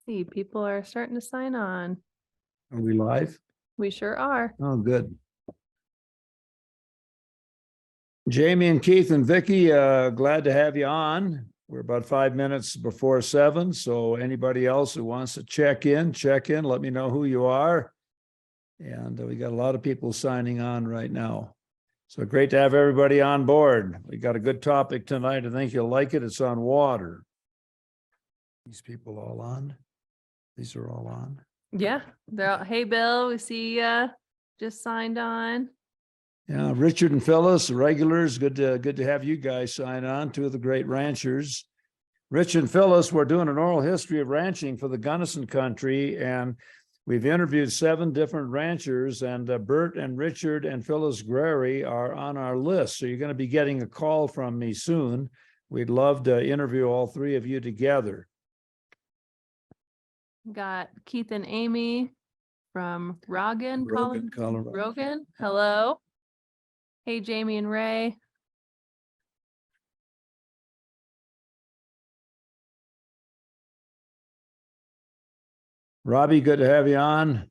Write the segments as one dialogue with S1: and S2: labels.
S1: See, people are starting to sign on.
S2: Are we live?
S1: We sure are.
S2: Oh, good. Jamie and Keith and Vicky, glad to have you on. We're about 5 minutes before 7. So anybody else who wants to check in, let me know who you are. And we got a lot of people signing on right now. So great to have everybody on board. We got a good topic tonight. I think you'll like it. It's on water. These people all on? These are all on?
S1: Yeah. They're all, hey, Bill, we see you just signed on.
S2: Yeah, Richard and Phyllis, regulars, good to have you guys sign on, two of the great ranchers. Rich and Phyllis, we're doing an oral history of ranching for the Gunnison country, and we've interviewed 7 different ranchers, and Bert and Richard and Phyllis Grary are on our list. So you're going to be getting a call from me soon. We'd love to interview all 3 of you together.
S1: Got Keith and Amy from Rogan,
S2: Colorado.
S1: Rogan, hello. Hey, Jamie and Ray.
S2: Robbie, good to have you on.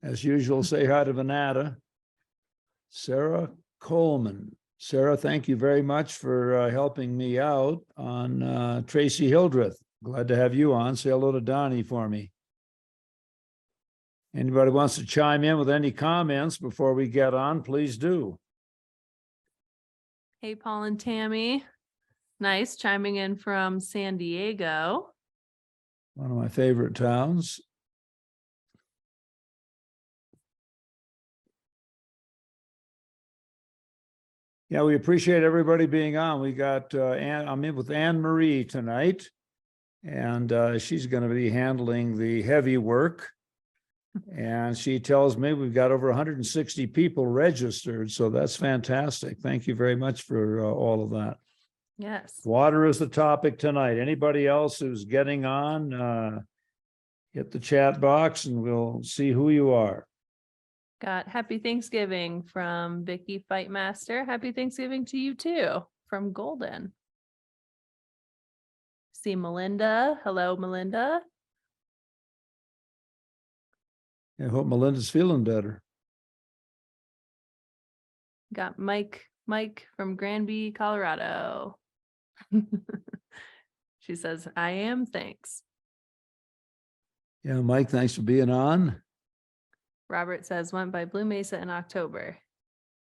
S2: As usual, say hi to Venata. Sarah Coleman. Sarah, thank you very much for helping me out on Tracy Hildreth. Glad to have you on. Say hello to Donnie for me. Anybody wants to chime in with any comments before we get on, please do.
S1: Hey, Paul and Tammy. Nice, chiming in from San Diego.
S2: One of my favorite towns. Yeah, we appreciate everybody being on. We got I'm in with Anne Marie tonight, and she's going to be handling the heavy work. And she tells me we've got over 160 people registered, so that's fantastic. Thank you very much for all of that.
S1: Yes.
S2: Water is the topic tonight. Anybody else who's getting on, hit the chat box and we'll see who you are.
S1: Got Happy Thanksgiving from Vicky Fightmaster. Happy Thanksgiving to you too from Golden. See Melinda. Hello, Melinda.
S2: I hope Melinda's feeling better.
S1: Got Mike from Granby, Colorado. She says, I am, thanks.
S2: Yeah, Mike, thanks for being on.
S1: Robert says, went by Blue Mesa in October.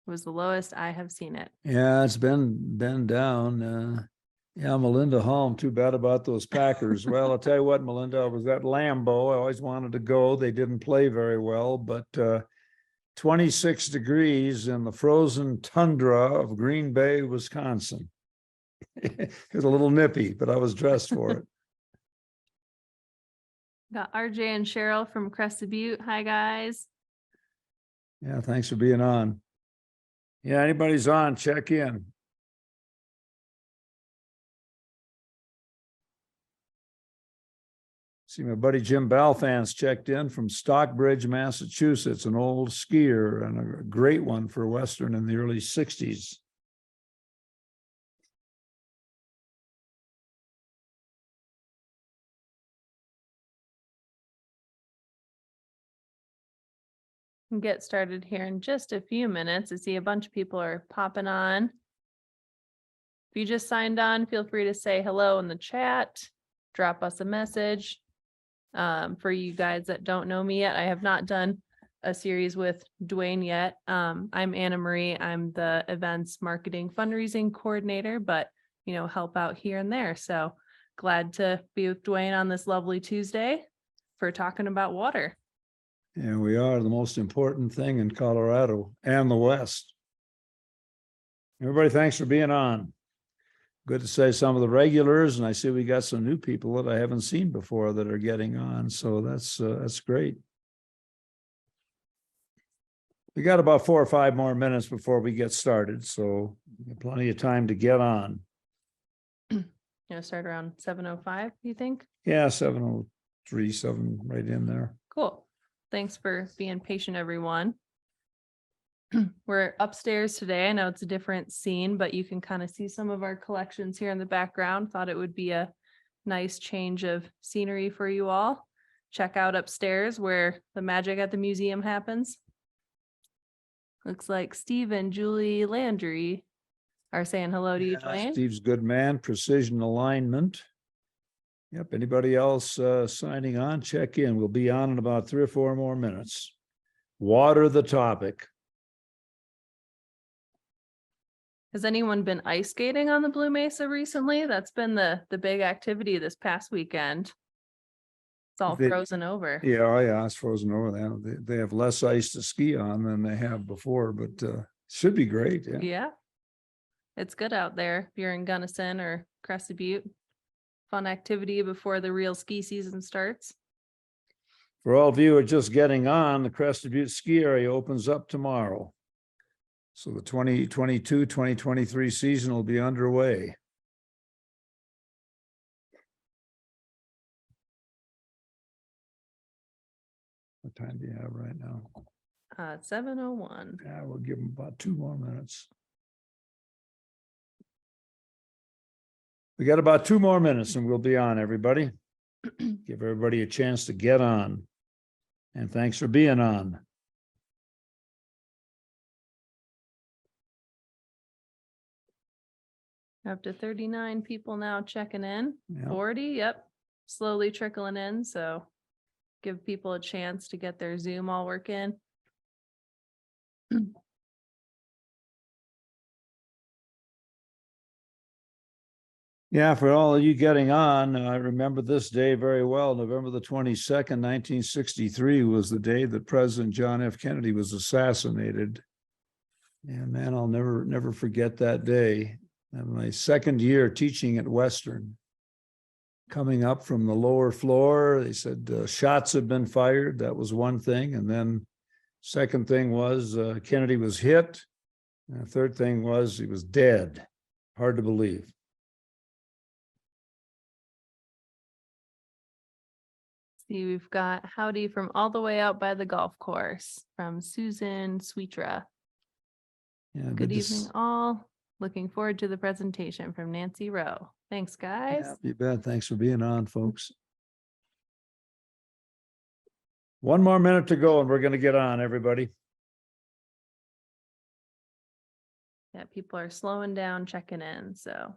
S1: It was the lowest I have seen it.
S2: Yeah, it's been down. Yeah, Melinda Holm, too bad about those Packers. Well, I'll tell you what, Melinda, I was at Lambeau. I always wanted to go. They didn't play very well, but 26 degrees in the frozen tundra of Green Bay, Wisconsin. It was a little nippy, but I was dressed for it.
S1: Got RJ and Cheryl from Crested Butte. Hi, guys.
S2: Yeah, thanks for being on. Yeah, anybody's on, check in. See, my buddy Jim Balfans checked in from Stockbridge, Massachusetts, an old skier and a great one for Western in the early 60s.
S1: Get started here in just a few minutes. I see a bunch of people are popping on. If you just signed on, feel free to say hello in the chat, drop us a message. For you guys that don't know me yet, I have not done a series with Duane yet. I'm Anna Marie. I'm the events marketing fundraising coordinator, but help out here and there. So glad to be with Duane on this lovely Tuesday for talking about water.
S2: Yeah, we are the most important thing in Colorado and the West. Everybody, thanks for being on. Good to say some of the regulars, and I see we got some new people that I haven't seen before that are getting on. So that's great. We got about 4 or 5 more minutes before we get started, so plenty of time to get on.
S1: Start around 7:05, you think?
S2: Yeah, 7:03, 7 right in there.
S1: Cool. Thanks for being patient, everyone. We're upstairs today. I know it's a different scene, but you can kind of see some of our collections here in the background. Thought it would be a nice change of scenery for you all. Check out upstairs where the magic at the museum happens. Looks like Steve and Julie Landry are saying hello to you, Duane.
S2: Steve's good man, precision alignment. Yep, anybody else signing on, check in. We'll be on in about 3 or 4 more minutes. Water the topic.
S1: Has anyone been ice skating on the Blue Mesa recently? That's been the big activity this past weekend. It's all frozen over.
S2: Yeah, oh yeah, it's frozen over there. They have less ice to ski on than they have before, but should be great. Yeah.
S1: Yeah. It's good out there if you're in Gunnison or Crested Butte. Fun activity before the real ski season starts.
S2: For all of you who are just getting on, the Crested Butte ski area opens up tomorrow. So the 2022-2023 season will be underway. What time do you have right now?
S1: 7:01.
S2: Yeah, we'll give them about 2 more minutes. We got about 2 more minutes and we'll be on, everybody. Give everybody a chance to get on. And thanks for being on.
S1: Up to 39 people now checking in.
S2: Yeah.
S1: 40, yep. Slowly trickling in, so give people a chance to get their Zoom all working.
S2: Yeah, for all of you getting on, I remember this day very well. November the 22nd, 1963 was the day that President John F. Kennedy was assassinated. And man, I'll never forget that day. And my second year teaching at Western, coming up from the lower floor, they said shots had been fired. That was one thing. And then second thing was Kennedy was hit. And the third thing was he was dead. Hard to believe.
S1: See, we've got howdy from all the way out by the golf course from Susan Sweetra.
S2: Yeah,
S1: Good evening, all. Looking forward to the presentation from Nancy Rowe. Thanks, guys.
S2: Yeah, you bet. Thanks for being on, folks. 1 more minute to go and we're going to get on, everybody.
S1: Yeah, people are slowing down, checking in, so.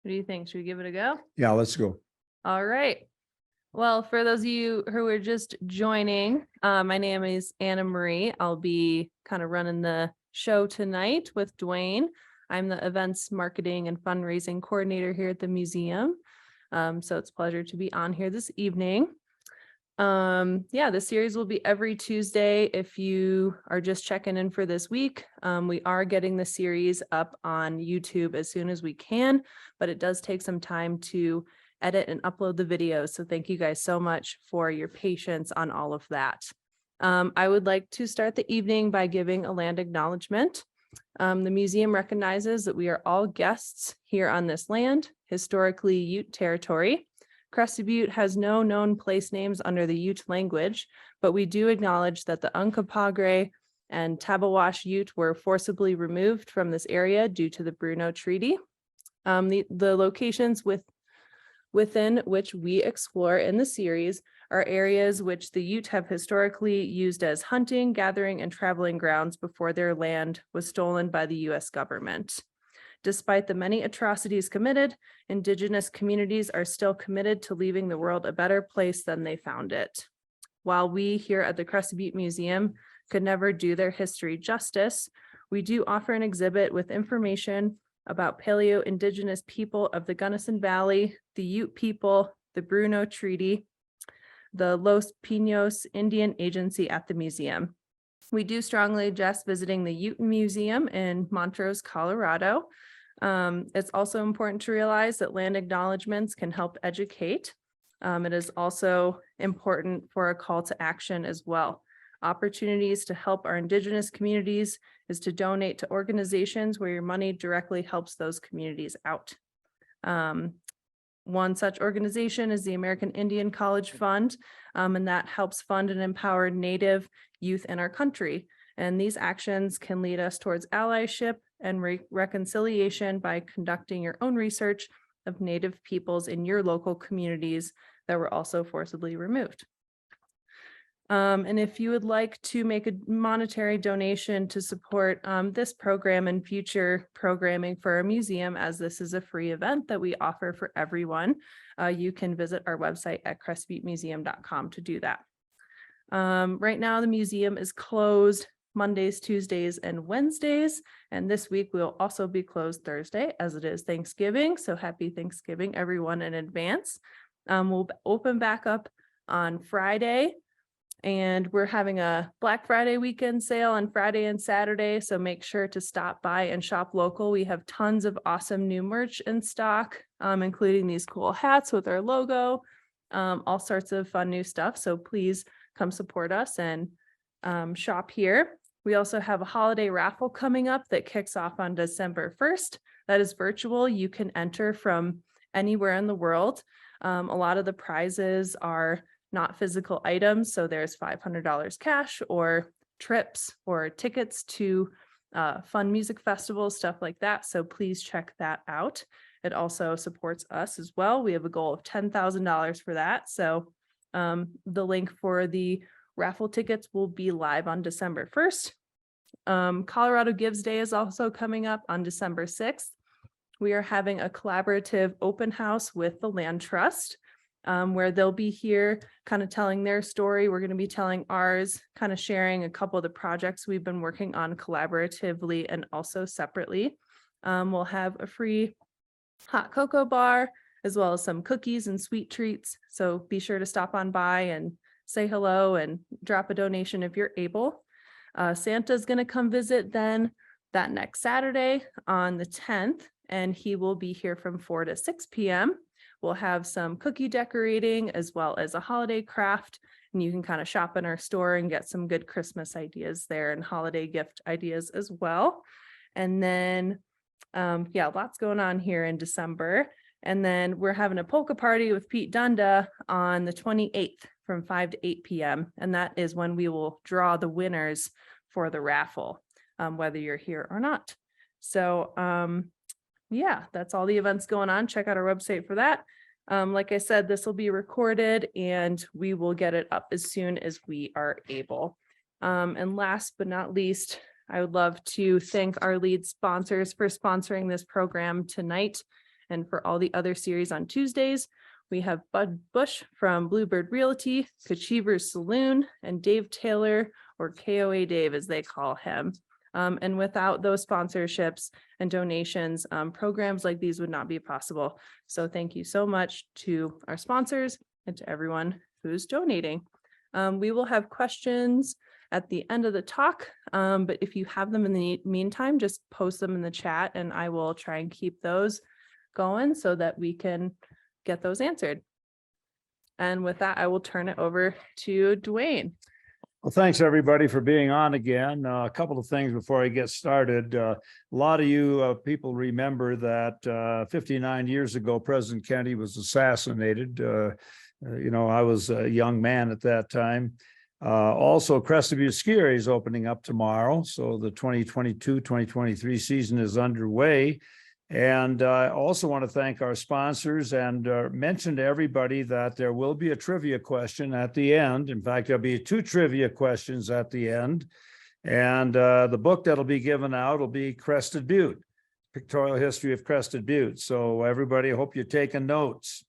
S1: What do you think? Should we give it a go?
S2: Yeah, let's go.
S1: All right. Well, for those of you who are just joining, my name is Anna Marie. I'll be kind of running the show tonight with Duane. I'm the events marketing and fundraising coordinator here at the museum. So it's a pleasure to be on here this evening. Yeah, the series will be every Tuesday. If you are just checking in for this week, we are getting the series up on YouTube as soon as we can, but it does take some time to edit and upload the videos. So thank you guys so much for your patience on all of that. I would like to start the evening by giving a land acknowledgement. The museum recognizes that we are all guests here on this land, historically Ute territory. Crested Butte has no known place names under the Ute language, but we do acknowledge that the Uncompahgre and Tabawash Ute were forcibly removed from this area due to the Bruno Treaty. The locations within which we explore in the series are areas which the Ute have historically used as hunting, gathering, and traveling grounds before their land was stolen by the U.S. government. Despite the many atrocities committed, Indigenous communities are still committed to leaving the world a better place than they found it. While we here at the Crested Butte Museum could never do their history justice, we do offer an exhibit with information about Paleo-Indigenous people of the Gunnison Valley, the Ute people, the Bruno Treaty, the Los Pinos Indian Agency at the museum. We do strongly suggest visiting the Ute Museum in Montrose, Colorado. It's also important to realize that land acknowledgements can help educate. It is also important for a call to action as well. Opportunities to help our Indigenous communities is to donate to organizations where your money directly helps those communities out. One such organization is the American Indian College Fund, and that helps fund and empower Native youth in our country. And these actions can lead us towards allyship and reconciliation by conducting your own research of Native peoples in your local communities that were also forcibly removed. And if you would like to make a monetary donation to support this program and future programming for our museum, as this is a free event that we offer for everyone, you can visit our website at crestedbutemuseum.com to do that. Right now, the museum is closed Mondays, Tuesdays, and Wednesdays. And this week we'll also be closed Thursday as it is Thanksgiving. So happy Thanksgiving, everyone, in advance. We'll open back up on Friday. And we're having a Black Friday weekend sale on Friday and Saturday. So make sure to stop by and shop local. We have tons of awesome new merch in stock, including these cool hats with our logo, all sorts of fun new stuff. So please come support us and shop here. We also have a holiday raffle coming up that kicks off on December 1st. That is virtual. You can enter from anywhere in the world. A lot of the prizes are not physical items. So there's $500 cash or trips or tickets to fun music festivals, stuff like that. So please check that out. It also supports us as well. We have a goal of $10,000 for that. So the link for the raffle tickets will be live on December 1st. Colorado Gives Day is also coming up on December 6th. We are having a collaborative open house with the Land Trust, where they'll be here kind of telling their story. We're going to be telling ours, kind of sharing a couple of the projects we've been working on collaboratively and also separately. We'll have a free hot cocoa bar, as well as some cookies and sweet treats. So be sure to stop on by and say hello and drop a donation if you're able. Santa's going to come visit then that next Saturday on the 10th, and he will be here from 4 to 6 p.m. We'll have some cookie decorating as well as a holiday craft, and you can kind of shop in our store and get some good Christmas ideas there and holiday gift ideas as well. And then, yeah, lots going on here in December. And then we're having a polka party with Pete Dunda on the 28th from 5 to 8 p.m. And that is when we will draw the winners for the raffle, whether you're here or not. So yeah, that's all the events going on. Check out our website for that. Like I said, this will be recorded and we will get it up as soon as we are able. And last but not least, I would love to thank our lead sponsors for sponsoring this program tonight and for all the other series on Tuesdays. We have Bud Bush from Bluebird Realty, Kachiver's Saloon, and Dave Taylor, or KOA Dave as they call him. And without those sponsorships and donations, programs like these would not be possible. So thank you so much to our sponsors and to everyone who's donating. We will have questions at the end of the talk, but if you have them in the meantime, just post them in the chat and I will try and keep those going so that we can get those answered. And with that, I will turn it over to Duane.
S2: Well, thanks everybody for being on again. A couple of things before I get started. A lot of you people remember that 59 years ago, President Kennedy was assassinated. You know, I was a young man at that time. Also, Crested Butte Ski Area is opening up tomorrow. So the 2022-2023 season is underway. And I also want to thank our sponsors and mention to everybody that there will be a trivia question at the end. In fact, there'll be 2 trivia questions at the end. And the book that'll be given out will be Crested Butte, Pictorial History of Crested Butte. So everybody, I hope you're taking notes.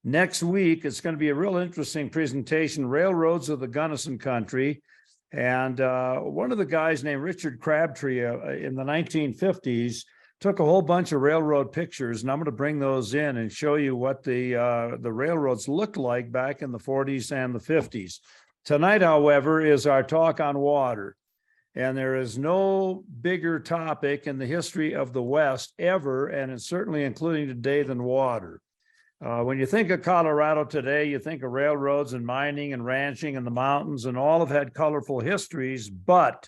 S2: Next week, it's going to be a real interesting presentation, Railroads of the Gunnison Country. And one of the guys named Richard Crabtree in the 1950s took a whole bunch of railroad pictures, and I'm going to bring those in and show you what the railroads looked like back in the 40s and the 50s. Tonight, however, is our talk on water. And there is no bigger topic in the history of the West ever, and it's certainly including today, than water. When you think of Colorado today, you think of railroads and mining and ranching and the mountains, and all have had colorful histories, but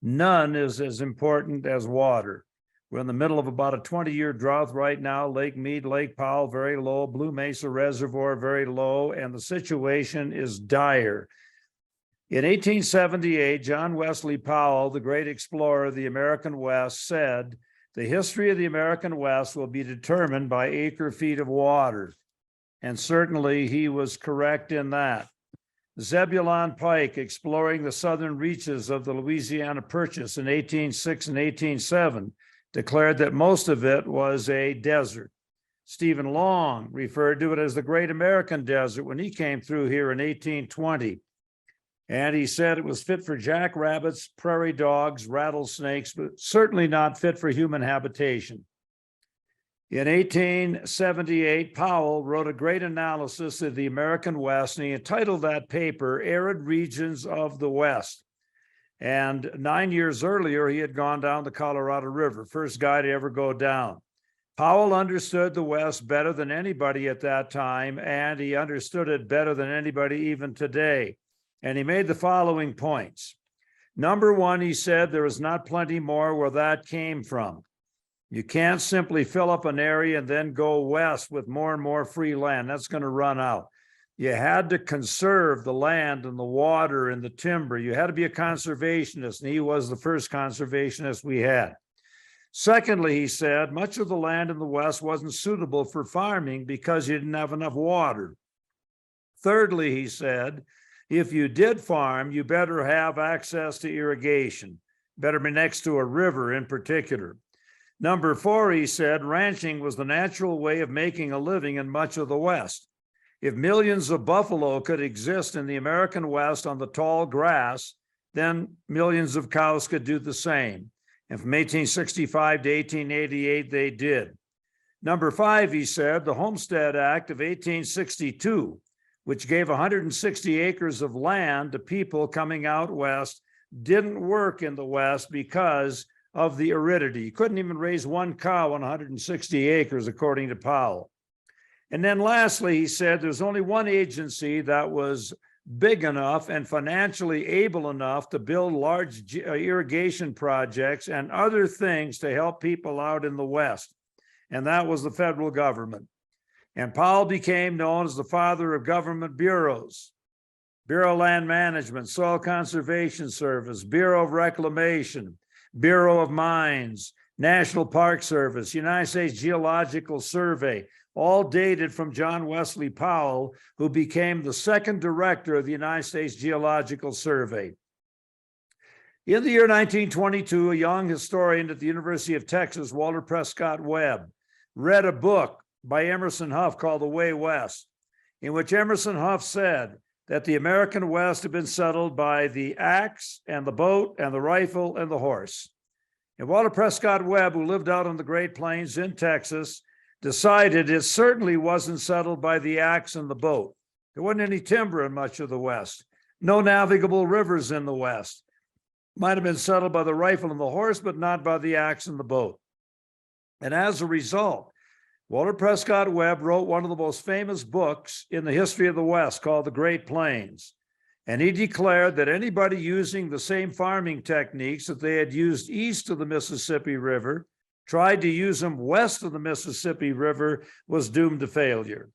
S2: none is as important as water. We're in the middle of about a 20-year drought right now. Lake Mead, Lake Powell, very low. Blue Mesa Reservoir, very low. And the situation is dire. In 1878, John Wesley Powell, the great explorer of the American West, said, "The history of the American West will be determined by acre-feet of water." And certainly he was correct in that. Zebulon Pike, exploring the southern reaches of the Louisiana Purchase in 1806 and 1807, declared that most of it was a desert. Stephen Long referred to it as the Great American Desert when he came through here in 1820. And he said it was fit for jackrabbits, prairie dogs, rattlesnakes, but certainly not fit for human habitation. In 1878, Powell wrote a great analysis of the American West, and he entitled that paper, "Arid Regions of the West." And 9 years earlier, he had gone down the Colorado River, first guy to ever go down. Powell understood the West better than anybody at that time, and he understood it better than anybody even today. And he made the following points. Number one, he said, there is not plenty more where that came from. You can't simply fill up an area and then go west with more and more free land. That's going to run out. You had to conserve the land and the water and the timber. You had to be a conservationist, and he was the first conservationist we had. Secondly, he said, much of the land in the West wasn't suitable for farming because you didn't have enough water. Thirdly, he said, if you did farm, you better have access to irrigation, better be next to a river in particular. Number four, he said, ranching was the natural way of making a living in much of the West. If millions of buffalo could exist in the American West on the tall grass, then millions of cows could do the same. And from 1865 to 1888, they did. Number five, he said, the Homestead Act of 1862, which gave 160 acres of land to people coming out west, didn't work in the West because of the aridity. You couldn't even raise one cow on 160 acres, according to Powell. And then lastly, he said there's only one agency that was big enough and financially able enough to build large irrigation projects and other things to help people out in the West, and that was the federal government. And Powell became known as the father of government bureaus: Bureau of Land Management, Soil Conservation Service, Bureau of Reclamation, Bureau of Mines, National Park Service, United States Geological Survey, all dated from John Wesley Powell, who became the second director of the United States Geological Survey. In the year 1922, a young historian at the University of Texas, Walter Prescott Webb, read a book by Emerson Hough called The Way West, in which Emerson Hough said that the American West had been settled by the axe and the boat and the rifle and the horse. And Walter Prescott Webb, who lived out on the Great Plains in Texas, decided it certainly wasn't settled by the axe and the boat. There wasn't any timber in much of the West, no navigable rivers in the West. Might have been settled by the rifle and the horse, but not by the axe and the boat. And as a result, Walter Prescott Webb wrote one of the most famous books in the history of the West called The Great Plains. And he declared that anybody using the same farming techniques that they had used east of the Mississippi River, tried to use them west of the Mississippi River, was doomed to failure,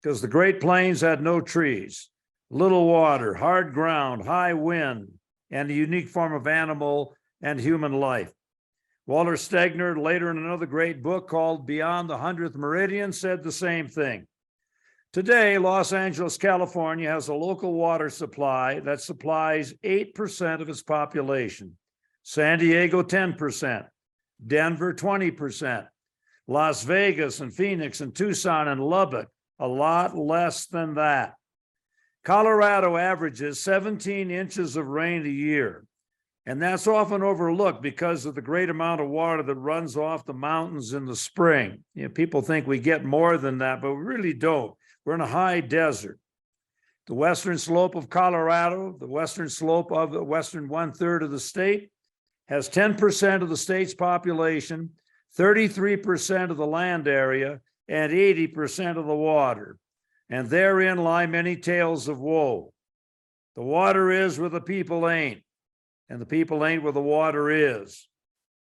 S2: because the Great Plains had no trees, little water, hard ground, high wind, and a unique form of animal and human life. Walter Stegner, later in another great book called Beyond the 100th Meridian, said the same thing. Today, Los Angeles, California has a local water supply that supplies 8% of its population. San Diego, 10%. Denver, 20%. Las Vegas and Phoenix and Tucson and Lubbock, a lot less than that. Colorado averages 17 inches of rain a year. And that's often overlooked because of the great amount of water that runs off the mountains in the spring. You know, people think we get more than that, but we really don't. We're in a high desert. The western slope of Colorado, the western slope of the western 1/3 of the state, has 10% of the state's population, 33% of the land area, and 80% of the water. And therein lie many tales of woe. The water is where the people ain't, and the people ain't where the water is.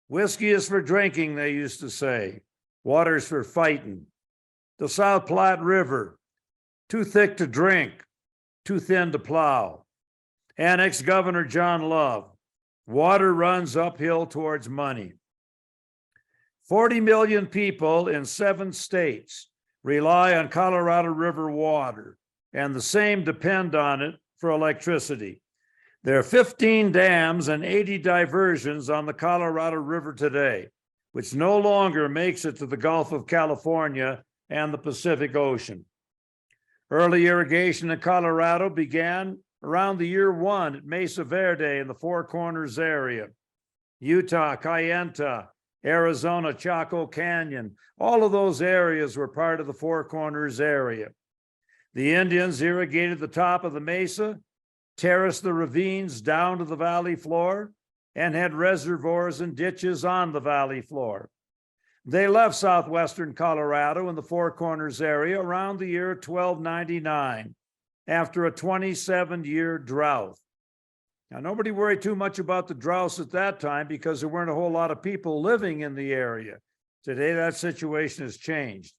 S2: Whiskey is for drinking, they used to say. Water's for fighting. The South Platte River, too thick to drink, too thin to plow. And ex-Governor John Love, water runs uphill towards money. 40 million people in 7 states rely on Colorado River water, and the same depend on it for electricity. There are 15 dams and 80 diversions on the Colorado River today, which no longer makes it to the Gulf of California and the Pacific Ocean. Early irrigation in Colorado began around the year 1 at Mesa Verde in the Four Corners area. Utah, Kayenta, Arizona, Chaco Canyon, all of those areas were part of the Four Corners area. The Indians irrigated the top of the mesa, terraced the ravines down to the valley floor, and had reservoirs and ditches on the valley floor. They left southwestern Colorado in the Four Corners area around the year 1299 after a 27-year drought. Now, nobody worried too much about the droughts at that time because there weren't a whole lot of people living in the area. Today, that situation has changed.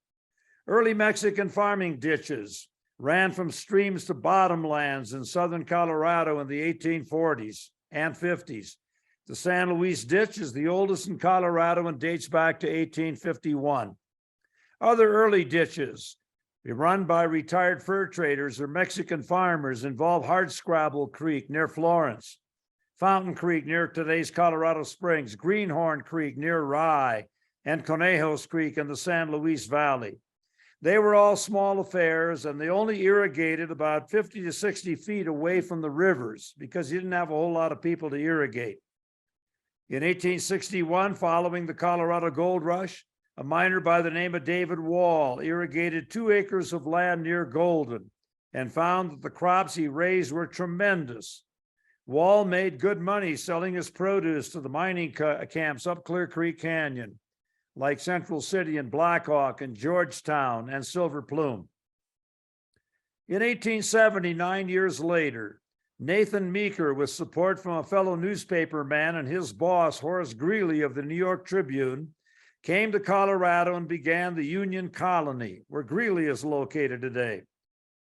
S2: Early Mexican farming ditches ran from streams to bottomlands in southern Colorado in the 1840s and 50s. The San Luis Ditch is the oldest in Colorado and dates back to 1851. Other early ditches run by retired fur traders or Mexican farmers involve Hardscrabble Creek near Florence, Fountain Creek near today's Colorado Springs, Greenhorn Creek near Rye, and Conejos Creek in the San Luis Valley. They were all small affairs, and they only irrigated about 50 to 60 feet away from the rivers because you didn't have a whole lot of people to irrigate. In 1861, following the Colorado Gold Rush, a miner by the name of David Wall irrigated 2 acres of land near Golden and found that the crops he raised were tremendous. Wall made good money selling his produce to the mining camps up Clear Creek Canyon, like Central City and Blackhawk and Georgetown and Silver Plume. In 1870, 9 years later, Nathan Meeker, with support from a fellow newspaper man and his boss, Horace Greeley of the New York Tribune, came to Colorado and began the Union Colony, where Greeley is located today.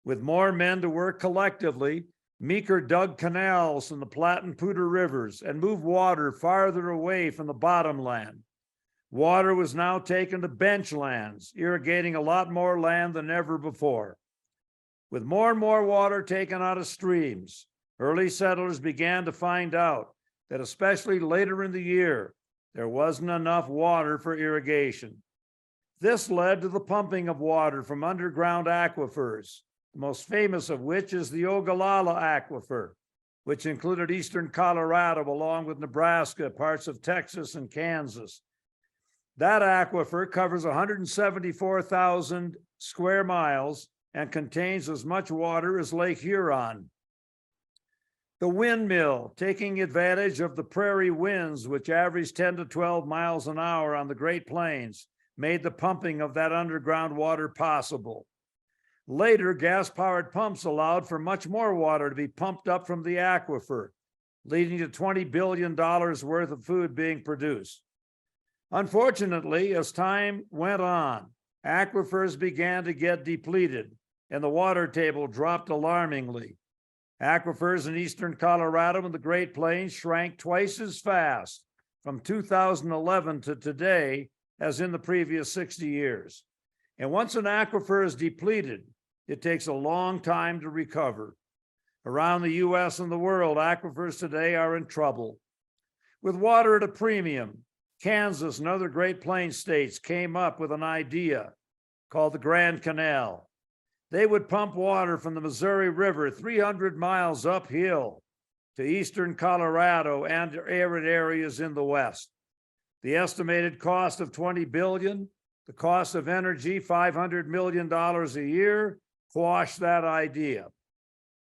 S2: With more men to work collectively, Meeker dug canals in the Platte and Poudre rivers and moved water farther away from the bottomland. Water was now taken to bench lands, irrigating a lot more land than ever before. With more and more water taken out of streams, early settlers began to find out that especially later in the year, there wasn't enough water for irrigation. This led to the pumping of water from underground aquifers, the most famous of which is the Ogallala Aquifer, which included eastern Colorado along with Nebraska, parts of Texas, and Kansas. That aquifer covers 174,000 square miles and contains as much water as Lake Huron. The windmill, taking advantage of the prairie winds, which average 10 to 12 miles an hour on the Great Plains, made the pumping of that underground water possible. Later, gas-powered pumps allowed for much more water to be pumped up from the aquifer, leading to $20 billion worth of food being produced. Unfortunately, as time went on, aquifers began to get depleted, and the water table dropped alarmingly. Aquifers in eastern Colorado and the Great Plains shrank twice as fast from 2011 to today as in the previous 60 years. And once an aquifer is depleted, it takes a long time to recover. Around the US and the world, aquifers today are in trouble. With water at a premium, Kansas and other Great Plains states came up with an idea called the Grand Canal. They would pump water from the Missouri River 300 miles uphill to eastern Colorado and arid areas in the West. The estimated cost of $20 billion, the cost of energy, $500 million a year, quashed that idea.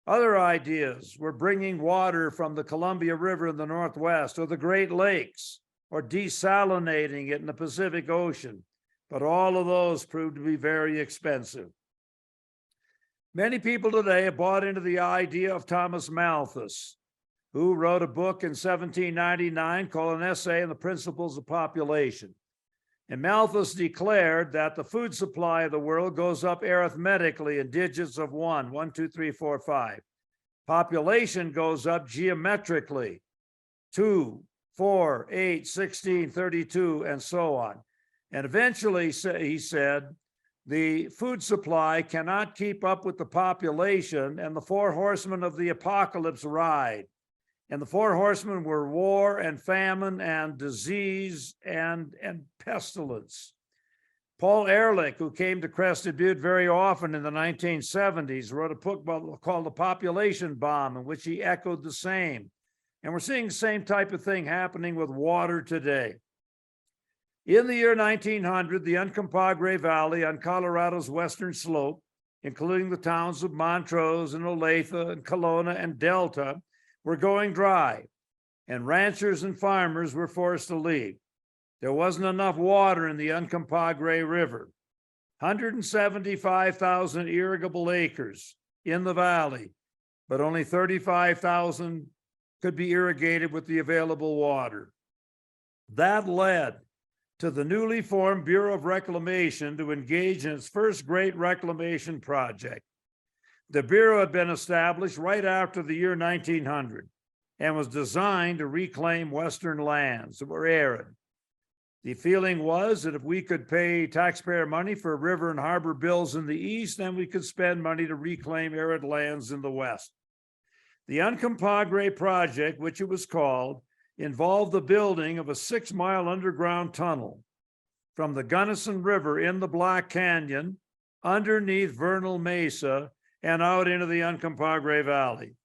S2: Other ideas were bringing water from the Columbia River in the Northwest or the Great Lakes, or desalinating it in the Pacific Ocean, but all of those proved to be very expensive. Many people today have bought into the idea of Thomas Malthus, who wrote a book in 1799 called An Essay on the Principles of Population. And Malthus declared that the food supply of the world goes up arithmetically in digits of 1, 2, 3, 4, 5. Population goes up geometrically, 2, 4, 8, 16, 32, and so on. And eventually, he said, the food supply cannot keep up with the population, and the four horsemen of the apocalypse ride. And the four horsemen were war and famine and disease and pestilence. Paul Ehrlich, who came to Crested Butte very often in the 1970s, wrote a book called The Population Bomb, in which he echoed the same. And we're seeing the same type of thing happening with water today. In the year 1900, the Uncompahgre Valley on Colorado's western slope, including the towns of Montrose and Olathe and Kelowna and Delta, were going dry, and ranchers and farmers were forced to leave. There wasn't enough water in the Uncompahgre River. 175,000 irrigable acres in the valley, but only 35,000 could be irrigated with the available water. That led to the newly formed Bureau of Reclamation to engage in its first great reclamation project. The Bureau had been established right after the year 1900 and was designed to reclaim Western lands that were arid. The feeling was that if we could pay taxpayer money for river and harbor bills in the east, then we could spend money to reclaim arid lands in the west. The Uncompahgre project, which it was called, involved the building of a 6-mile underground tunnel from the Gunnison River in the Black Canyon underneath Vernal Mesa and out into the Uncompahgre Valley.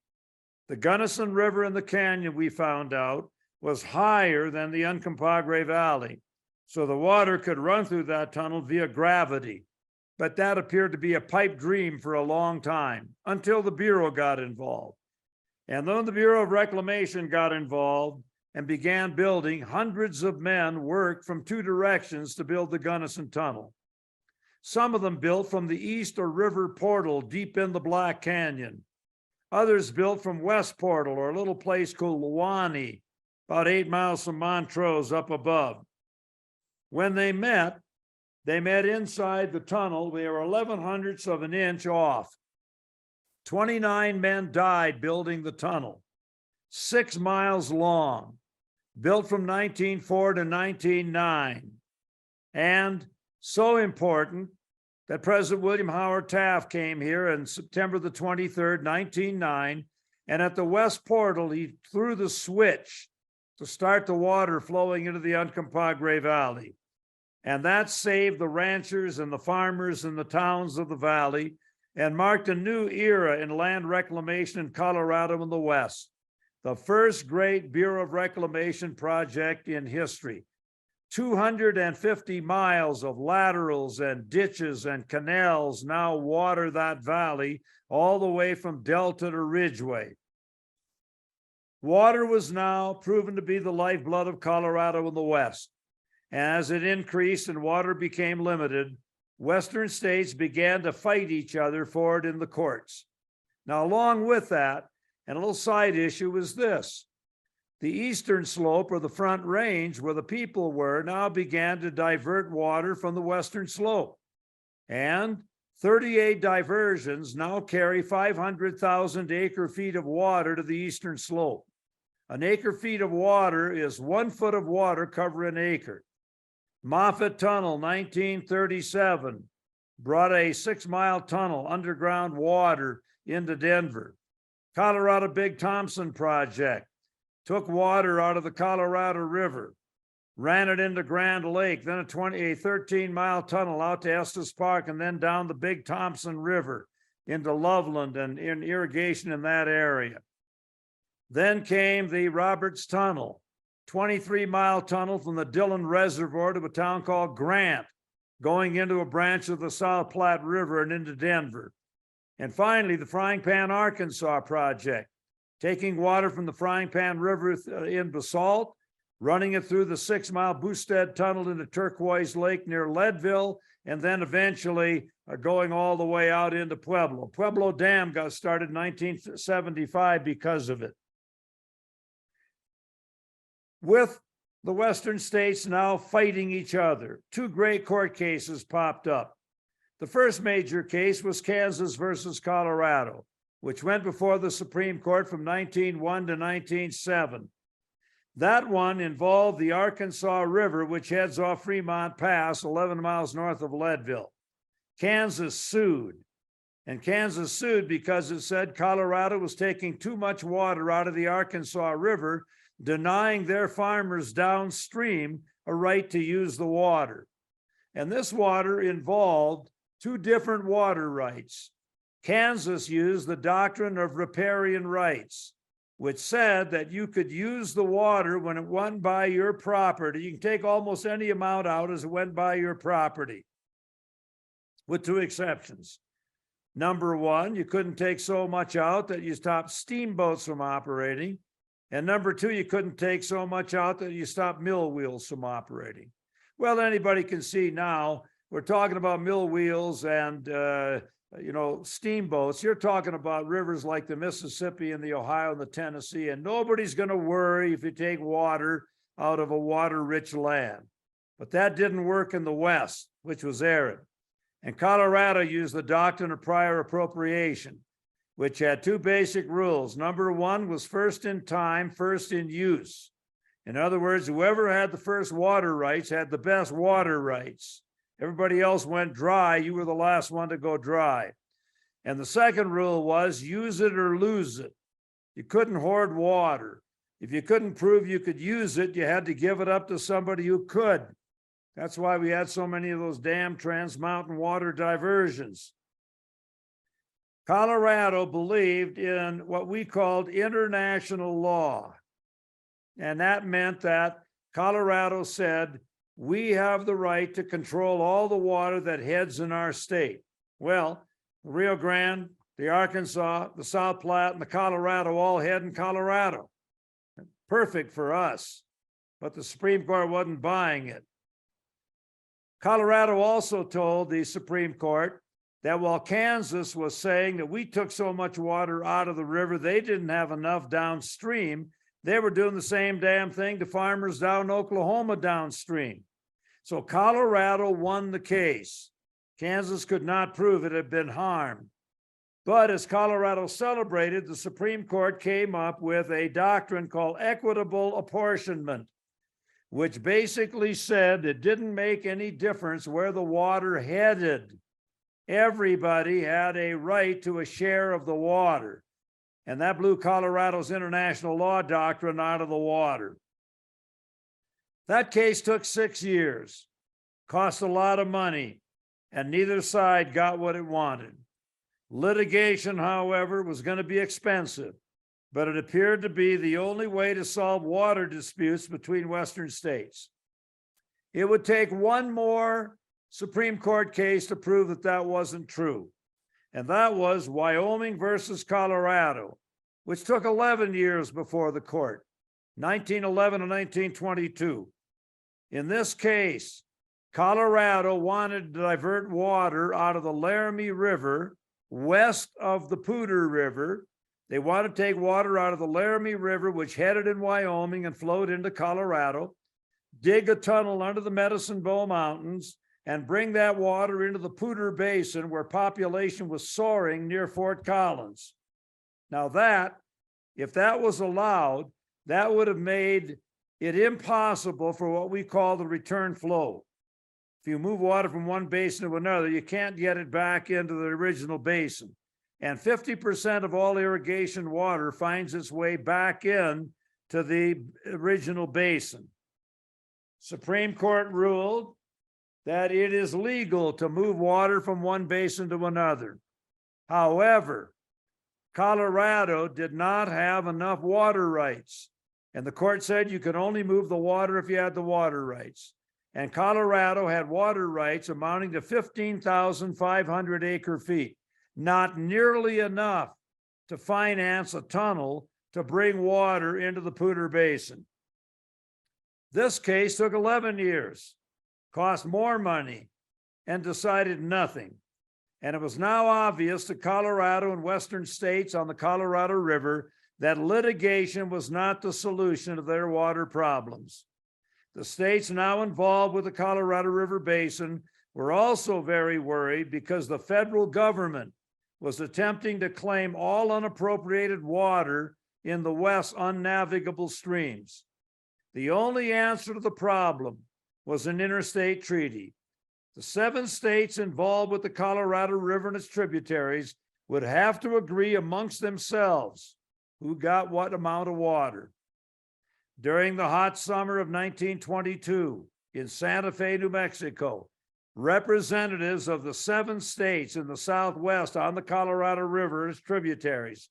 S2: The Gunnison River in the canyon, we found out, was higher than the Uncompahgre Valley, so the water could run through that tunnel via gravity. But that appeared to be a pipe dream for a long time, until the Bureau got involved. And then the Bureau of Reclamation got involved and began building. Hundreds of men worked from 2 directions to build the Gunnison Tunnel. Some of them built from the east or river portal deep in the Black Canyon. Others built from West Portal or a little place called Luwani, about 8 miles from Montrose up above. When they met inside the tunnel. They were 11/100ths of an inch off. 29 men died building the tunnel, 6 miles long, built from 1904 to 1909. And so important that President William Howard Taft came here on September the 23rd, 1909, and at the West Portal, he threw the switch to start the water flowing into the Uncompahgre Valley. And that saved the ranchers and the farmers in the towns of the valley and marked a new era in land reclamation in Colorado and the West. The first great Bureau of Reclamation project in history. 250 miles of laterals and ditches and canals now water that valley all the way from Delta to Ridgeway. Water was now proven to be the lifeblood of Colorado and the West. As it increased and water became limited, Western states began to fight each other for it in the courts. Now, along with that, and a little side issue is this: the eastern slope, or the Front Range, where the people were, now began to divert water from the western slope. And 38 diversions now carry 500,000 acre-feet of water to the eastern slope. An acre-feet of water is 1 foot of water cover an acre. Moffett Tunnel, 1937, brought a 6-mile tunnel, underground water into Denver. Colorado Big Thompson Project took water out of the Colorado River, ran it into Grand Lake, then a 13-mile tunnel out to Estes Park, and then down the Big Thompson River into Loveland and in irrigation in that area. Then came the Roberts Tunnel, 23-mile tunnel from the Dillon Reservoir to a town called Grant, going into a branch of the South Platte River and into Denver. And finally, the Frying Pan, Arkansas project, taking water from the Frying Pan River in Basalt, running it through the 6-mile Boosted Tunnel into Turquoise Lake near Leadville, and then eventually going all the way out into Pueblo. Pueblo Dam got started in 1975 because of it. with the western states now fighting each other. Two great court cases popped up. The first major case was Kansas versus Colorado, which went before the Supreme Court from 1901 to 1907. That one involved the Arkansas River, which heads off Fremont Pass, 11 miles north of Leadville. Kansas sued, and Kansas sued because it said Colorado was taking too much water out of the Arkansas River, denying their farmers downstream a right to use the water. And this water involved two different water rights. Kansas used the doctrine of riparian rights, which said that you could use the water when it went by your property. You can take almost any amount out as it went by your property, with two exceptions. Number one, you couldn't take so much out that you stopped steamboats from operating. And number two, you couldn't take so much out that you stopped mill wheels from operating. Well, anybody can see now, we're talking about mill wheels and steamboats. You're talking about rivers like the Mississippi and the Ohio and the Tennessee, and nobody's going to worry if you take water out of a water-rich land. But that didn't work in the West, which was arid. And Colorado used the doctrine of prior appropriation, which had two basic rules. Number one was first in time, first in use. In other words, whoever had the first water rights had the best water rights. Everybody else went dry. You were the last one to go dry. And the second rule was use it or lose it. You couldn't hoard water. If you couldn't prove you could use it, you had to give it up to somebody who could. That's why we had so many of those damn trans-mountain water diversions. Colorado believed in what we called international law. And that meant that Colorado said, we have the right to control all the water that heads in our state. Well, the Rio Grande, the Arkansas, the South Platte, and the Colorado all head in Colorado. Perfect for us, but the Supreme Court wasn't buying it. Colorado also told the Supreme Court that while Kansas was saying that we took so much water out of the river, they didn't have enough downstream. They were doing the same damn thing to farmers down Oklahoma downstream. So Colorado won the case. Kansas could not prove it had been harmed. But as Colorado celebrated, the Supreme Court came up with a doctrine called equitable apportionment, which basically said it didn't make any difference where the water headed. Everybody had a right to a share of the water. And that blew Colorado's international law doctrine out of the water. That case took 6 years, cost a lot of money, and neither side got what it wanted. Litigation, however, was going to be expensive, but it appeared to be the only way to solve water disputes between Western states. It would take one more Supreme Court case to prove that that wasn't true, and that was Wyoming versus Colorado, which took 11 years before the court, 1911 and 1922. In this case, Colorado wanted to divert water out of the Laramie River west of the Butte River. They wanted to take water out of the Laramie River, which headed in Wyoming and flowed into Colorado, dig a tunnel under the Medicine Bow Mountains, and bring that water into the Butte Basin, where population was soaring near Fort Collins. Now that, if that was allowed, that would have made it impossible for what we call the return flow. If you move water from one basin to another, you can't get it back into the original basin. And 50% of all irrigation water finds its way back in to the original basin. Supreme Court ruled that it is legal to move water from one basin to another. However, Colorado did not have enough water rights. And the court said you could only move the water if you had the water rights. And Colorado had water rights amounting to 15,500 acre feet, not nearly enough to finance a tunnel to bring water into the Butte Basin. This case took 11 years, cost more money, and decided nothing. And it was now obvious to Colorado and Western states on the Colorado River that litigation was not the solution to their water problems. The states now involved with the Colorado River Basin were also very worried because the federal government was attempting to claim all unappropriated water in the West's unnavigable streams. The only answer to the problem was an interstate treaty. The 7 states involved with the Colorado River and its tributaries would have to agree amongst themselves who got what amount of water. During the hot summer of 1922 in Santa Fe, New Mexico, representatives of the 7 states in the Southwest on the Colorado River and its tributaries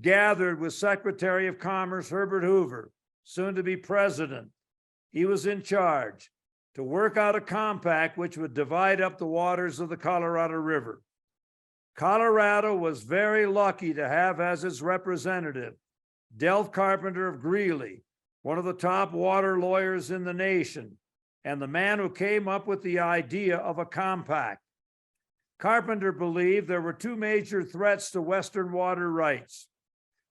S2: gathered with Secretary of Commerce Herbert Hoover, soon to be president. He was in charge to work out a compact which would divide up the waters of the Colorado River. Colorado was very lucky to have as its representative Delph Carpenter of Greeley, one of the top water lawyers in the nation, and the man who came up with the idea of a compact. Carpenter believed there were 2 major threats to Western water rights.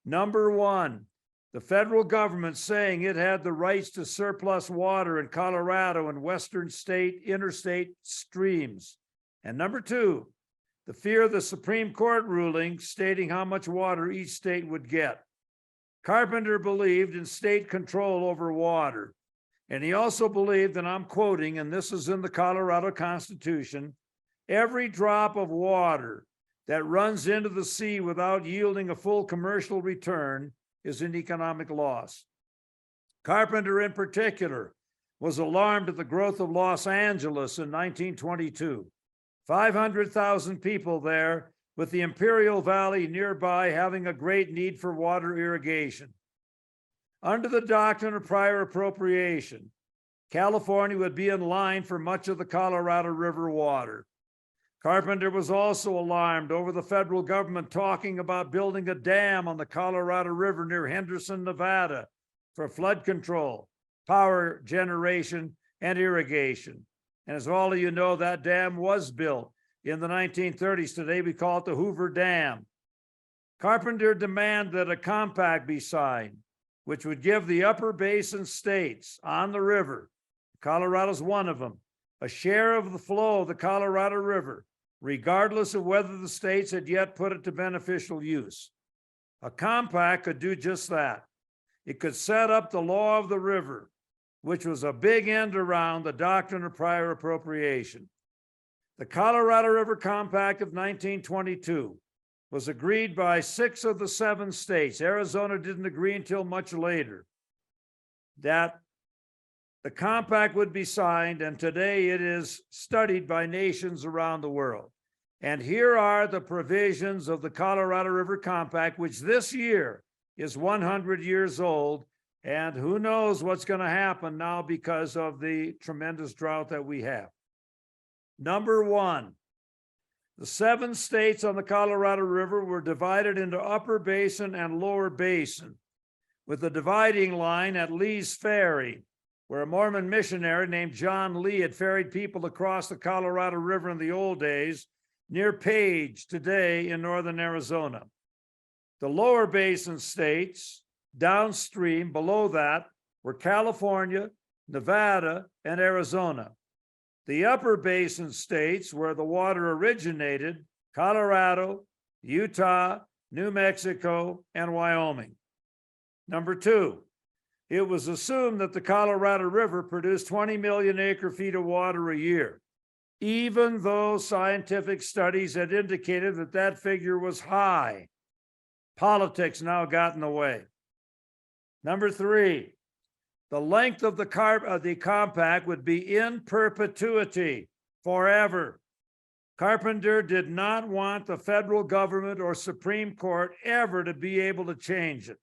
S2: Number 1, the federal government saying it had the rights to surplus water in Colorado and Western state interstate streams. And number 2, the fear of the Supreme Court ruling stating how much water each state would get. Carpenter believed in state control over water. And he also believed, and I'm quoting, and this is in the Colorado Constitution, every drop of water that runs into the sea without yielding a full commercial return is an economic loss. Carpenter, in particular, was alarmed at the growth of Los Angeles in 1922. 500,000 people there, with the Imperial Valley nearby having a great need for water irrigation. Under the doctrine of prior appropriation, California would be in line for much of the Colorado River water. Carpenter was also alarmed over the federal government talking about building a dam on the Colorado River near Henderson, Nevada, for flood control, power generation, and irrigation. And as all of you know, that dam was built in the 1930s. Today we call it the Hoover Dam. Carpenter demanded that a compact be signed, which would give the upper basin states on the river, Colorado's one of them, a share of the flow of the Colorado River, regardless of whether the states had yet put it to beneficial use. A compact could do just that. It could set up the law of the river, which was a big end around the doctrine of prior appropriation. The Colorado River Compact of 1922 was agreed by 6 of the 7 states. Arizona didn't agree until much later. That the compact would be signed, and today it is studied by nations around the world. And here are the provisions of the Colorado River Compact, which this year is 100 years old, and who knows what's going to happen now because of the tremendous drought that we have. Number 1, the 7 states on the Colorado River were divided into upper basin and lower basin, with the dividing line at Lee's Ferry, where a Mormon missionary named John Lee had ferried people across the Colorado River in the old days, near Page today in northern Arizona. The lower basin states, downstream below that, were California, Nevada, and Arizona. The upper basin states, where the water originated, Colorado, Utah, New Mexico, and Wyoming. Number 2, it was assumed that the Colorado River produced 20 million acre-feet of water a year, even though scientific studies had indicated that that figure was high. Politics now got in the way. Number 3, the length of the compact would be in perpetuity, forever. Carpenter did not want the federal government or Supreme Court ever to be able to change it.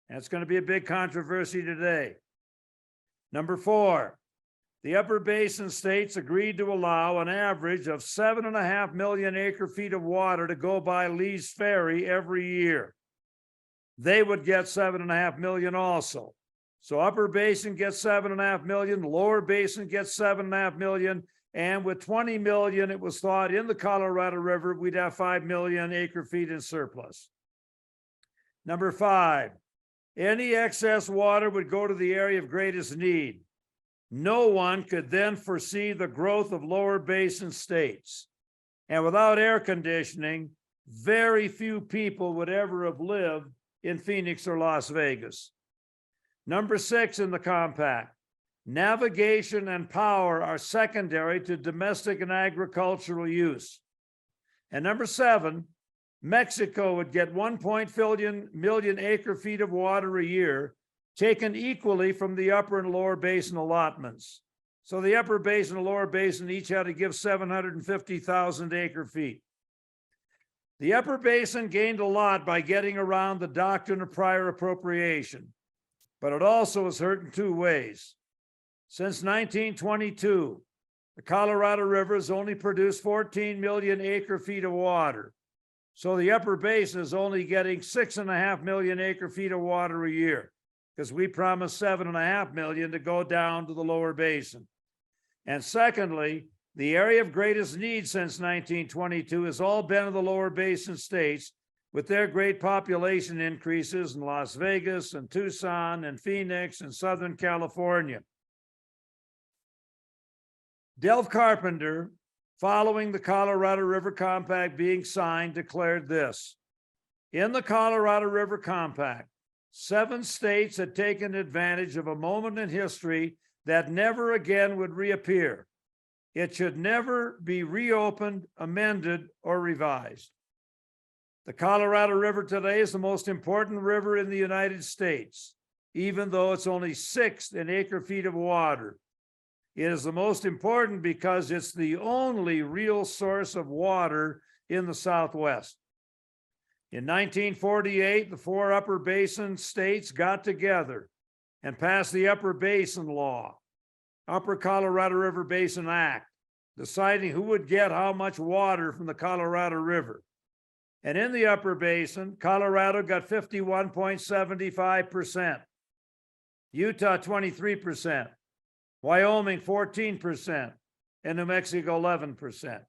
S2: And it's going to be a big controversy today. Number 4, the upper basin states agreed to allow an average of 7.5 million acre-feet of water to go by Lee's Ferry every year. They would get 7.5 million also. So upper basin gets 7.5 million, lower basin gets 7.5 million, and with 20 million, it was thought in the Colorado River, we'd have 5 million acre-feet in surplus. Number 5, Any excess water would go to the area of greatest need. No one could then foresee the growth of lower basin states. And without air conditioning, very few people would ever have lived in Phoenix or Las Vegas. Number 6 in the compact, navigation and power are secondary to domestic and agricultural use. And number 7, Mexico would get 1 million acre feet of water a year, taken equally from the upper and lower basin allotments. So the upper basin and lower basin each had to give 750,000 acre feet. The upper basin gained a lot by getting around the doctrine of prior appropriation, but it also was hurt in 2 ways. Since 1922, the Colorado River has only produced 14 million acre feet of water. So the upper basin is only getting 6.5 million acre feet of water a year, because we promised 7.5 million to go down to the lower basin. And secondly, the area of greatest need since 1922 has all been in the lower basin states, with their great population increases in Las Vegas and Tucson and Phoenix and Southern California. Delph Carpenter, following the Colorado River Compact being signed, declared this: in the Colorado River Compact, 7 states had taken advantage of a moment in history that never again would reappear. It should never be reopened, amended, or revised. The Colorado River today is the most important river in the United States, even though it's only 6th in acre feet of water. It is the most important because it's the only real source of water in the Southwest. In 1948, the 4 upper basin states got together and passed the Upper Basin Law, Upper Colorado River Basin Act, deciding who would get how much water from the Colorado River. And in the Upper Basin, Colorado got 51.75%, Utah 23%, Wyoming 14%, and New Mexico 11%.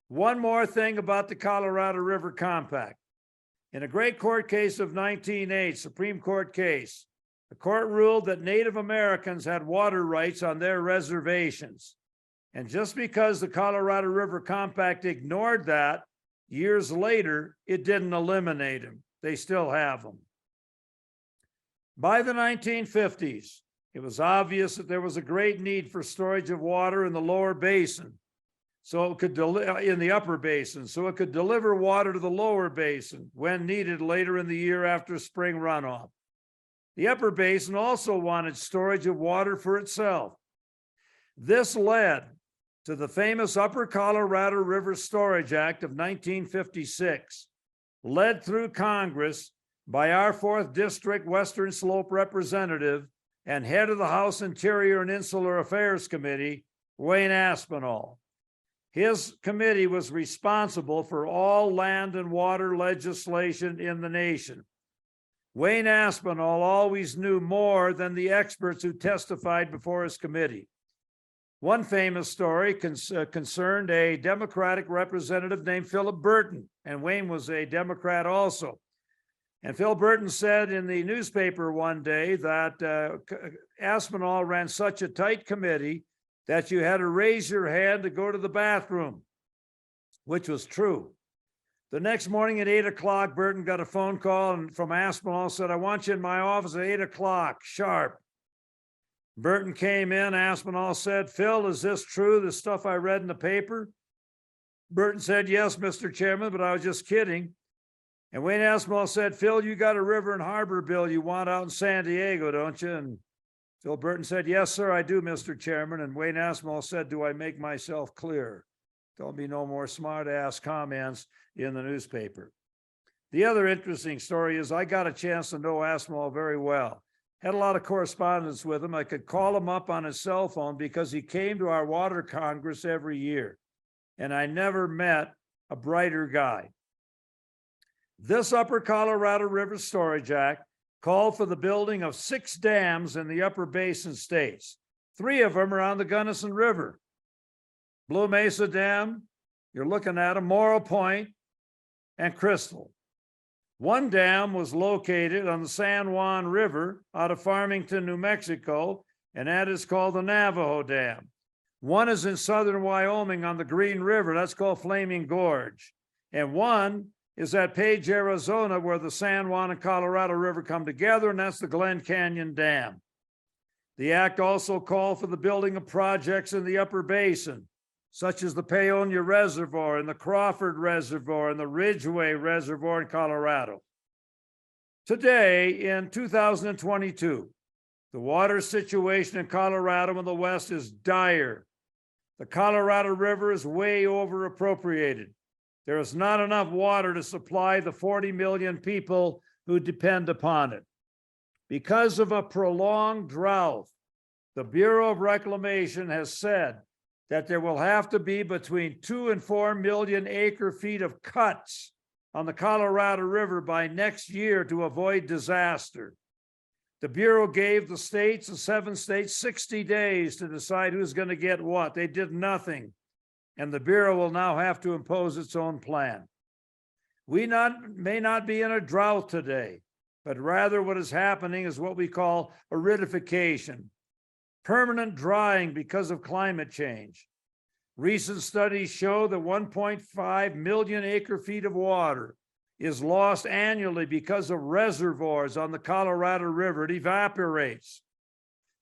S2: One more thing about the Colorado River Compact. In a great court case of 1908, Supreme Court case, the court ruled that Native Americans had water rights on their reservations. And just because the Colorado River Compact ignored that, years later, it didn't eliminate them. They still have them. By the 1950s, it was obvious that there was a great need for storage of water in the lower basin, so it could in the upper basin, so it could deliver water to the lower basin when needed later in the year after spring runoff. The upper basin also wanted storage of water for itself. This led to the famous Upper Colorado River Storage Act of 1956, led through Congress by our 4th District Western Slope representative and head of the House Interior and Insular Affairs Committee, Wayne Aspinall. His committee was responsible for all land and water legislation in the nation. Wayne Aspinall always knew more than the experts who testified before his committee. One famous story concerned a Democratic representative named Philip Burton, and Wayne was a Democrat also. And Phil Burton said in the newspaper one day that Aspinall ran such a tight committee that you had to raise your hand to go to the bathroom, which was true. The next morning at 8 o'clock, Burton got a phone call from Aspinall, said, "I want you in my office at 8 o'clock, sharp." Burton came in, Aspinall said, "Phil, is this true, the stuff I read in the paper?" Burton said, "Yes, Mr. Chairman, but I was just kidding." And Wayne Aspinall said, "Phil, you got a river and harbor bill you want out in San Diego, don't you?" And Phil Burton said, "Yes, sir, I do, Mr. Chairman." And Wayne Aspinall said, "Do I make myself clear? There'll be no more smart-ass comments in the newspaper." The other interesting story is I got a chance to know Aspinall very well. Had a lot of correspondence with him. I could call him up on his cell phone because he came to our water congress every year. And I never met a brighter guy. This Upper Colorado River Storage Act called for the building of 6 dams in the upper basin states. 3 of them are on the Gunnison River. Blue Mesa Dam, you're looking at them, Morrow Point, and Crystal. One dam was located on the San Juan River out of Farmington, New Mexico, and that is called the Navajo Dam. One is in southern Wyoming on the Green River, that's called Flaming Gorge. And one is at Page, Arizona, where the San Juan and Colorado River come together, and that's the Glen Canyon Dam. The act also called for the building of projects in the upper basin, such as the Paonia Reservoir and the Crawford Reservoir and the Ridgeway Reservoir in Colorado. Today, in 2022, the water situation in Colorado and the West is dire. The Colorado River is way over appropriated. There is not enough water to supply the 40 million people who depend upon it. Because of a prolonged drought, the Bureau of Reclamation has said that there will have to be between 2 and 4 million acre feet of cuts on the Colorado River by next year to avoid disaster. The Bureau gave the states, the 7 states, 60 days to decide who's going to get what. They did nothing. And the Bureau will now have to impose its own plan. We may not be in a drought today, but rather what is happening is what we call aridification, permanent drying because of climate change. Recent studies show that 1.5 million acre feet of water is lost annually because of reservoirs on the Colorado River. It evaporates.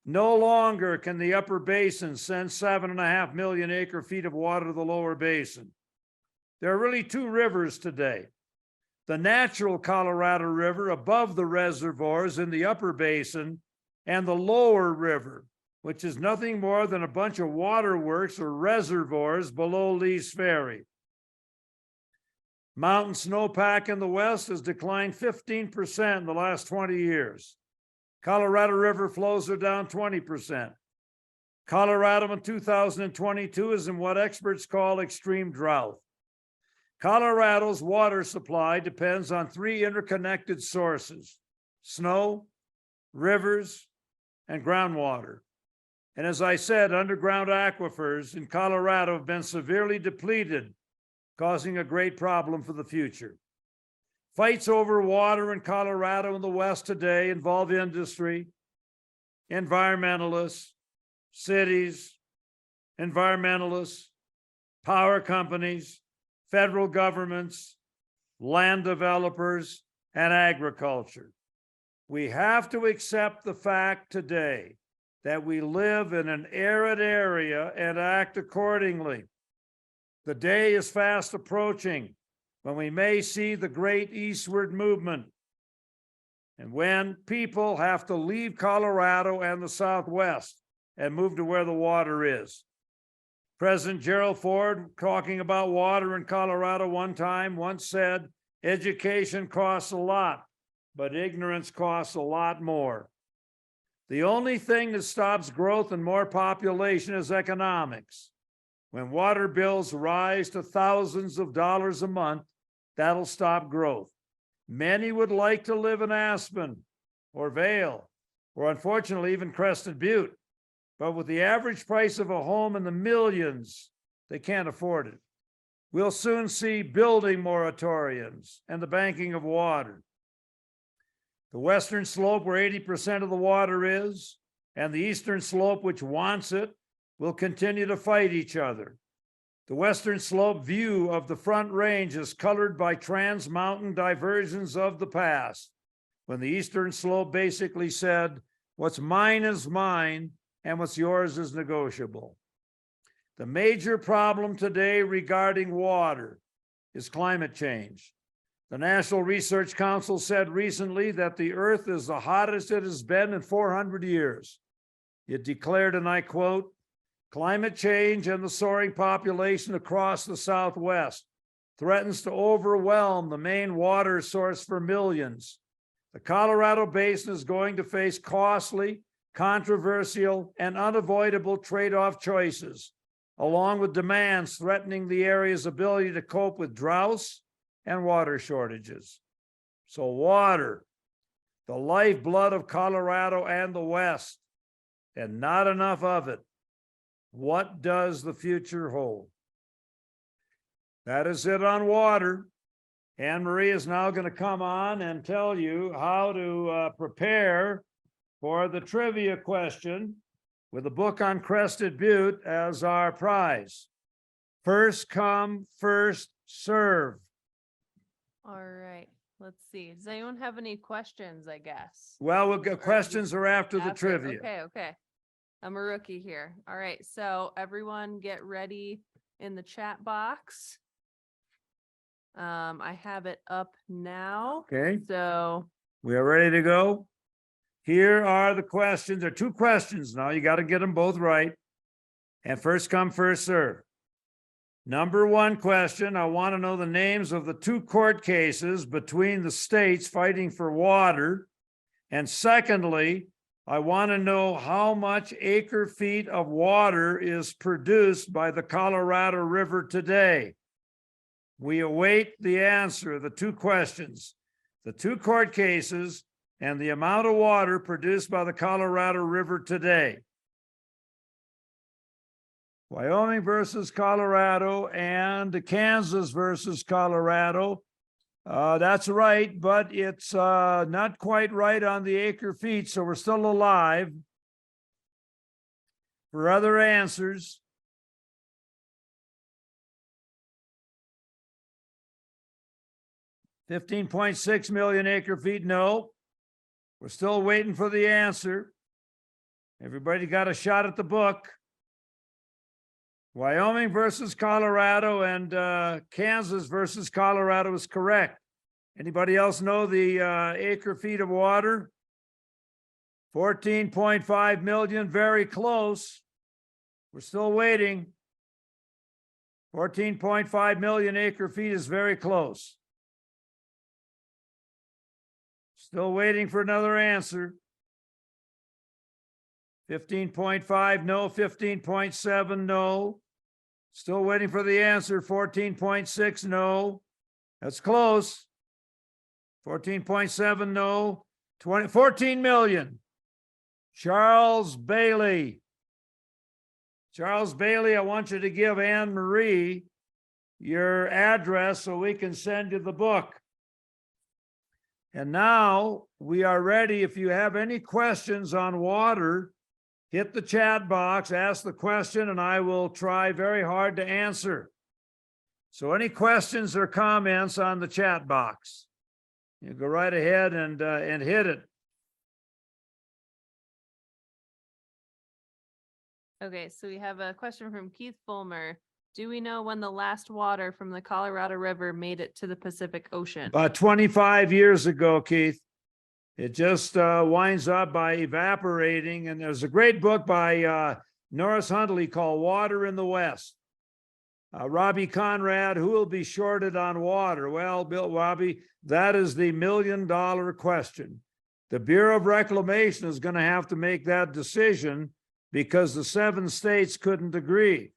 S2: No longer can the upper basin send 7.5 million acre feet of water to the lower basin. There are really 2 rivers today. The natural Colorado River above the reservoirs in the upper basin, and the lower river, which is nothing more than a bunch of waterworks or reservoirs below Lee's Ferry. Mountain snowpack in the West has declined 15% in the last 20 years. Colorado River flows are down 20%. Colorado in 2022 is in what experts call extreme drought. Colorado's water supply depends on 3 interconnected sources: snow, rivers, and groundwater. And as I said, underground aquifers in Colorado have been severely depleted, causing a great problem for the future. Fights over water in Colorado and the West today involve industry, environmentalists, cities, environmentalists, power companies, federal governments, land developers, and agriculture. We have to accept the fact today that we live in an arid area and act accordingly. The day is fast approaching when we may see the great eastward movement, and when people have to leave Colorado and the Southwest and move to where the water is. President Gerald Ford, talking about water in Colorado one time, once said, "Education costs a lot, but ignorance costs a lot more." The only thing that stops growth and more population is economics. When water bills rise to thousands of dollars a month, that'll stop growth. Many would like to live in Aspen or Vail, or unfortunately even Crested Butte. But with the average price of a home in the millions, they can't afford it. We'll soon see building moratoriums and the banking of water. The western slope, where 80% of the water is, and the eastern slope, which wants it, will continue to fight each other. The western slope view of the Front Range is colored by trans-mountain diversions of the past, when the eastern slope basically said, "What's mine is mine, and what's yours is negotiable." The major problem today regarding water is climate change. The National Research Council said recently that the Earth is the hottest it has been in 400 years. It declared, and I quote, "Climate change and the soaring population across the Southwest threatens to overwhelm the main water source for millions. The Colorado Basin is going to face costly, controversial, and unavoidable trade-off choices, along with demands threatening the area's ability to cope with droughts and water shortages." So water, the lifeblood of Colorado and the West, and not enough of it. What does the future hold? That is it on water. Anne Marie is now going to come on and tell you how to prepare for the trivia question with a book on Crested Butte as our prize. First come, first serve.
S1: All right, let's see. Does anyone have any questions, I guess?
S2: Well, we'll get questions are after the trivia.
S1: Okay. I'm a rookie here. All right, so everyone get ready in the chat box. I have it up now.
S2: Okay,
S1: So
S2: we are ready to go. Here are the questions. There are two questions now. You got to get them both right. And first come, first serve. Number one question, I want to know the names of the two court cases between the states fighting for water. And secondly, I want to know how much acre feet of water is produced by the Colorado River today. We await the answer of the two questions, the two court cases and the amount of water produced by the Colorado River today. Wyoming versus Colorado and Kansas versus Colorado. That's right, but it's not quite right on the acre feet, so we're still alive. For other answers, $15.6 million acre feet, no. We're still waiting for the answer. Everybody got a shot at the book. Wyoming versus Colorado and Kansas versus Colorado is correct. Anybody else know the acre feet of water? 14.5 million, very close. We're still waiting. 14.5 million acre feet is very close. Still waiting for another answer. 15.5, no. 15.7, no. Still waiting for the answer. 14.6, no. That's close. 14.7, no. 14 million. Charles Bailey. Charles Bailey, I want you to give Anne Marie your address so we can send you the book. And now we are ready. If you have any questions on water, hit the chat box, ask the question, and I will try very hard to answer. So any questions or comments on the chat box? You go right ahead and hit it.
S1: okay, so we have a question from Keith Fulmer. Do we know when the last water from the Colorado River made it to the Pacific Ocean?
S2: About 25 years ago, Keith. It just winds up by evaporating. And there's a great book by Norris Huntley called Water in the West. Robbie Conrad, who will be shorted on water? Well, Robbie, that is the $1 million question. The Bureau of Reclamation is going to have to make that decision because the 7 states couldn't agree.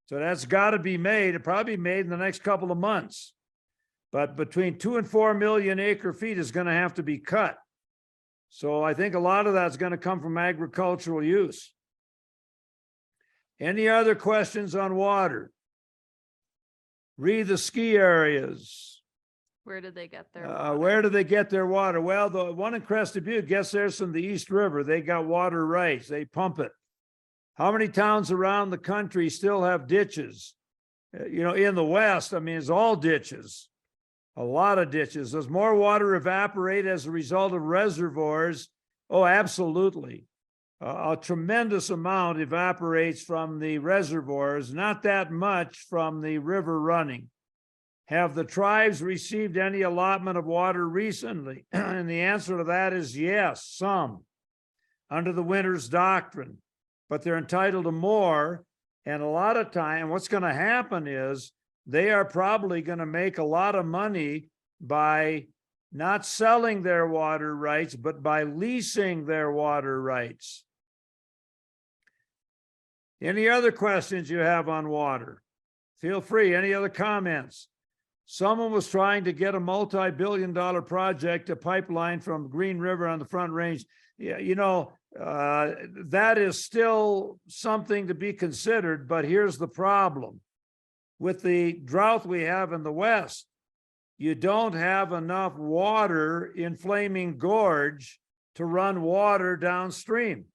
S2: So that's got to be made. It probably made in the next couple of months. But between 2 and 4 million acre feet is going to have to be cut. So I think a lot of that's going to come from agricultural use. Any other questions on water? Read the ski areas.
S1: Where did they get their water?
S2: Where do they get their water? Well, the one in Crested Butte gets theirs from the East River. They got water rights. They pump it. How many towns around the country still have ditches? In the West, I mean, it's all ditches. A lot of ditches. Does more water evaporate as a result of reservoirs? Oh, absolutely. A tremendous amount evaporates from the reservoirs, not that much from the river running. Have the tribes received any allotment of water recently? And the answer to that is yes, some, under the Winters Doctrine. But they're entitled to more. And a lot of time, what's going to happen is they are probably going to make a lot of money by not selling their water rights, but by leasing their water rights. Any other questions you have on water? Feel free. Any other comments? Someone was trying to get a multi-billion-dollar project, a pipeline from Green River on the Front Range. Yeah, that is still something to be considered, but here's the problem. With the drought we have in the West, you don't have enough water in Flaming Gorge to run water downstream.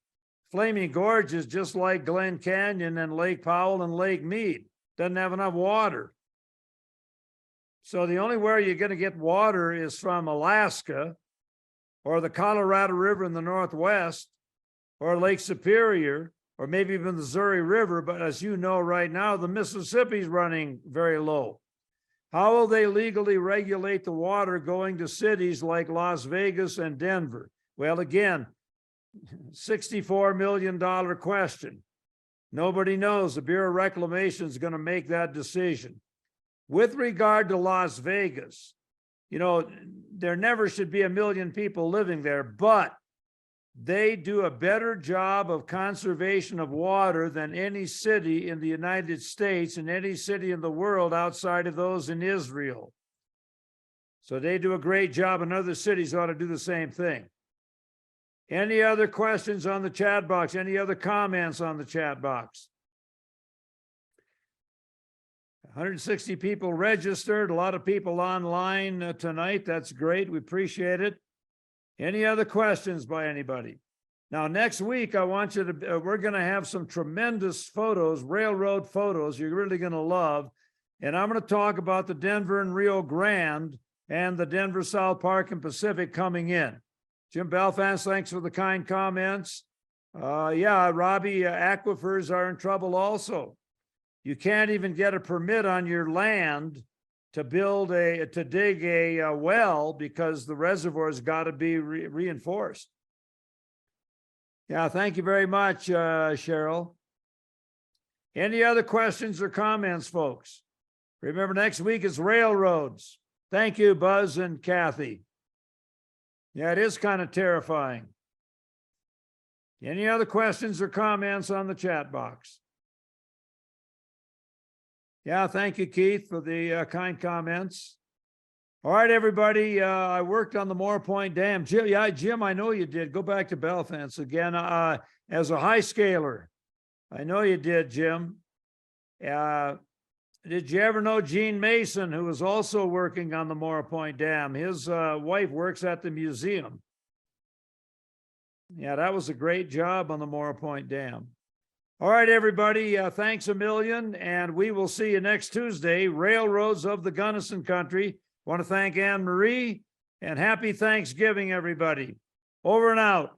S2: Flaming Gorge is just like Glen Canyon and Lake Powell and Lake Mead. Doesn't have enough water. So the only way you're going to get water is from Alaska or the Colorado River in the Northwest or Lake Superior or maybe even the Missouri River. But as you know right now, the Mississippi's running very low. How will they legally regulate the water going to cities like Las Vegas and Denver? Well, again, $64 million question. Nobody knows. The Bureau of Reclamation is going to make that decision. With regard to Las Vegas, you know, there never should be 1 million people living there, but they do a better job of conservation of water than any city in the United States and any city in the world outside of those in Israel. So they do a great job, and other cities ought to do the same thing. Any other questions on the chat box? Any other comments on the chat box? 160 people registered, a lot of people online tonight. That's great. We appreciate it. Any other questions by anybody? Now, next week, I want you to, we're going to have some tremendous photos, railroad photos you're really going to love. And I'm going to talk about the Denver and Rio Grande and the Denver, South Park and Pacific coming in. Jim Belfast, thanks for the kind comments. Yeah, Robbie, aquifers are in trouble also. You can't even get a permit on your land to dig a well because the reservoir's got to be reinforced. Yeah, thank you very much, Cheryl. Any other questions or comments, folks? Remember, next week is railroads. Thank you, Buzz and Kathy. Yeah, it is kind of terrifying. Any other questions or comments on the chat box? Yeah, thank you, Keith, for the kind comments. All right, everybody. I worked on the Moore Point Dam. Jim, yeah, Jim, I know you did. Go back to Belfast again as a high scaler. I know you did, Jim. Did you ever know Gene Mason, who was also working on the Moore Point Dam? His wife works at the museum. Yeah, that was a great job on the Moore Point Dam. All right, everybody, thanks a million, and we will see you next Tuesday, Railroads of the Gunnison Country. Want to thank Anne Marie, and happy Thanksgiving, everybody. Over and out.